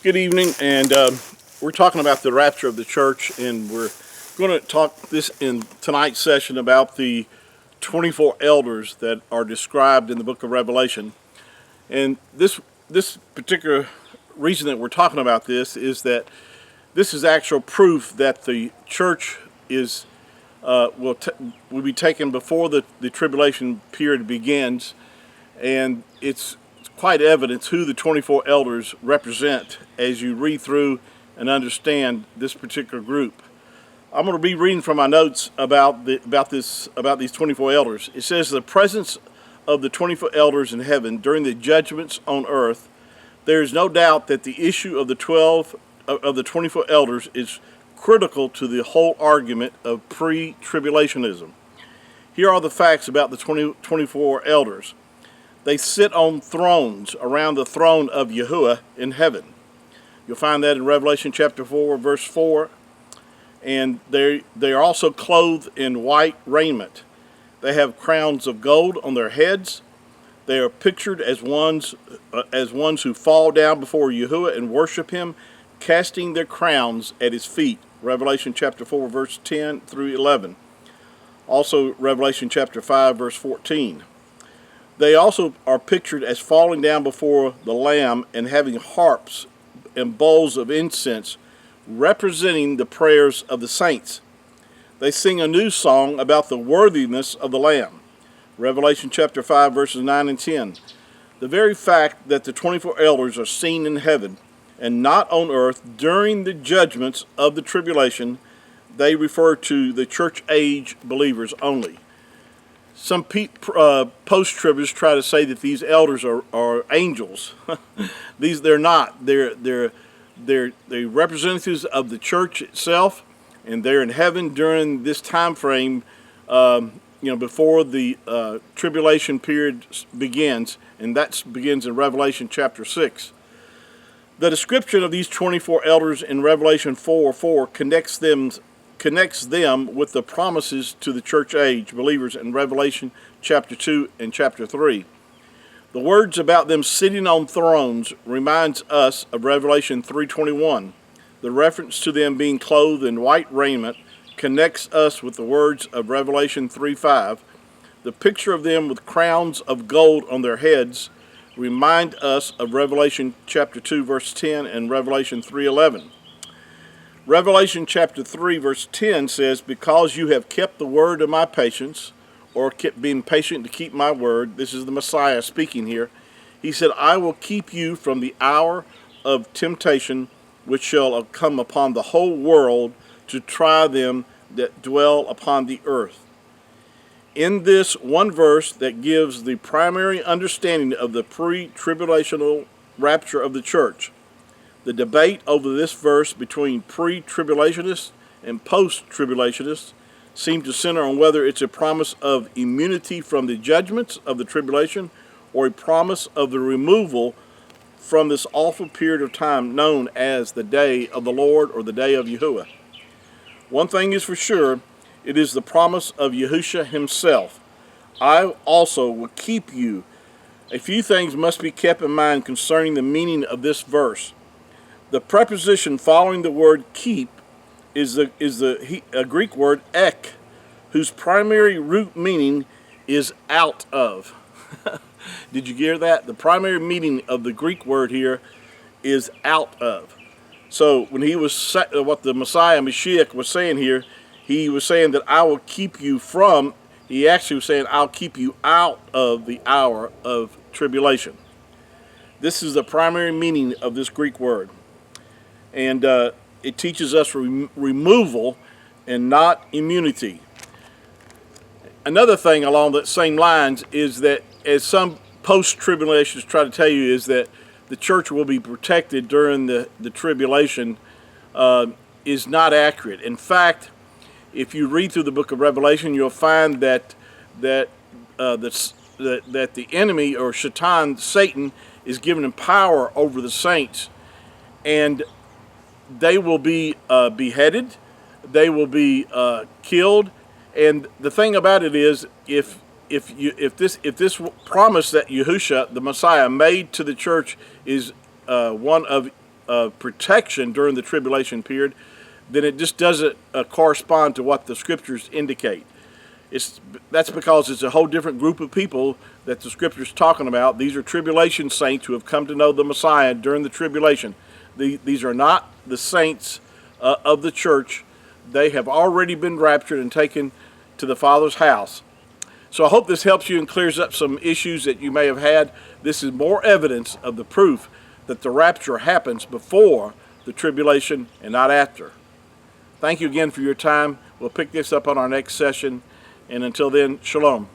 Good evening, and we're talking about the rapture of the church, and we're going to talk this in tonight's session about the 24 elders that are described in the book of Revelation. And this particular reason that we're talking about this is that this is actual proof that the church is will be taken before the tribulation period begins, and it's quite evident who the 24 elders represent as you read through and understand this particular group. I'm going to be reading from my notes about these 24 elders. It says, the presence of the 24 elders in heaven during the judgments on earth. There is no doubt that the issue of the 24 elders is critical to the whole argument of pre-tribulationism. Here are the facts about the 24 elders. They sit on thrones around the throne of Yahuwah in heaven. You'll find that in Revelation chapter 4, verse 4. And they are also clothed in white raiment. They have crowns of gold on their heads. They are pictured as ones who fall down before Yahuwah and worship him, casting their crowns at his feet. Revelation chapter 4, verse 10 through 11. Also, Revelation chapter 5, verse 14. They also are pictured as falling down before the Lamb and having harps and bowls of incense, representing the prayers of the saints. They sing a new song about the worthiness of the Lamb. Revelation chapter 5, verses 9 and 10. The very fact that the 24 elders are seen in heaven and not on earth during the judgments of the tribulation, they refer to the church age believers only. Some post-tribbers try to say that these elders are angels. They're not. They're representatives of the church itself, and they're in heaven during this time frame, before the tribulation period begins, and that begins in Revelation chapter 6. The description of these 24 elders in Revelation 4:4 connects them with the promises to the church age believers in Revelation chapter 2 and chapter 3. The words about them sitting on thrones reminds us of Revelation 3:21. The reference to them being clothed in white raiment connects us with the words of Revelation 3:5. The picture of them with crowns of gold on their heads remind us of Revelation chapter 2 verse 10 and Revelation 3:11. Revelation chapter 3 verse 10 says, because you have kept the word of my patience, or kept being patient to keep my word. This is the Messiah speaking here. He said, I will keep you from the hour of temptation which shall come upon the whole world to try them that dwell upon the earth. In this one verse that gives the primary understanding of the pre-tribulational rapture of the church. The debate over this verse between pre-tribulationists and post-tribulationists seems to center on whether it's a promise of immunity from the judgments of the tribulation or a promise of the removal from this awful period of time known as the day of the Lord or the day of Yahuwah. One thing is for sure, it is the promise of Yahushua himself. I also will keep you. A few things must be kept in mind concerning the meaning of this verse. The preposition following the word keep is a Greek word ek, whose primary root meaning is out of. Did you hear that? The primary meaning of the Greek word here is out of. So when what the Messiah, Mashiach, was saying here, he was saying that I will keep you from, he actually was saying I'll keep you out of the hour of tribulation. This is the primary meaning of this Greek word. And it teaches us removal and not immunity. Another thing along that same lines is that, as some post-tribulationists try to tell you, is that the church will be protected during the tribulation is not accurate. In fact, if you read through the book of Revelation, you'll find that the enemy, or Satan, is given power over the saints, and they will be beheaded, they will be killed, and the thing about it is, if this promise that Yahushua, the Messiah, made to the church is one of protection during the tribulation period, then it just doesn't correspond to what the scriptures indicate. That's because it's a whole different group of people that the scripture's talking about. These are tribulation saints who have come to know the Messiah during the tribulation. These are not the saints of the church. They have already been raptured and taken to the Father's house. So I hope this helps you and clears up some issues that you may have had. This is more evidence of the proof that the rapture happens before the tribulation and not after. Thank you again for your time. We'll pick this up on our next session. And until then, shalom.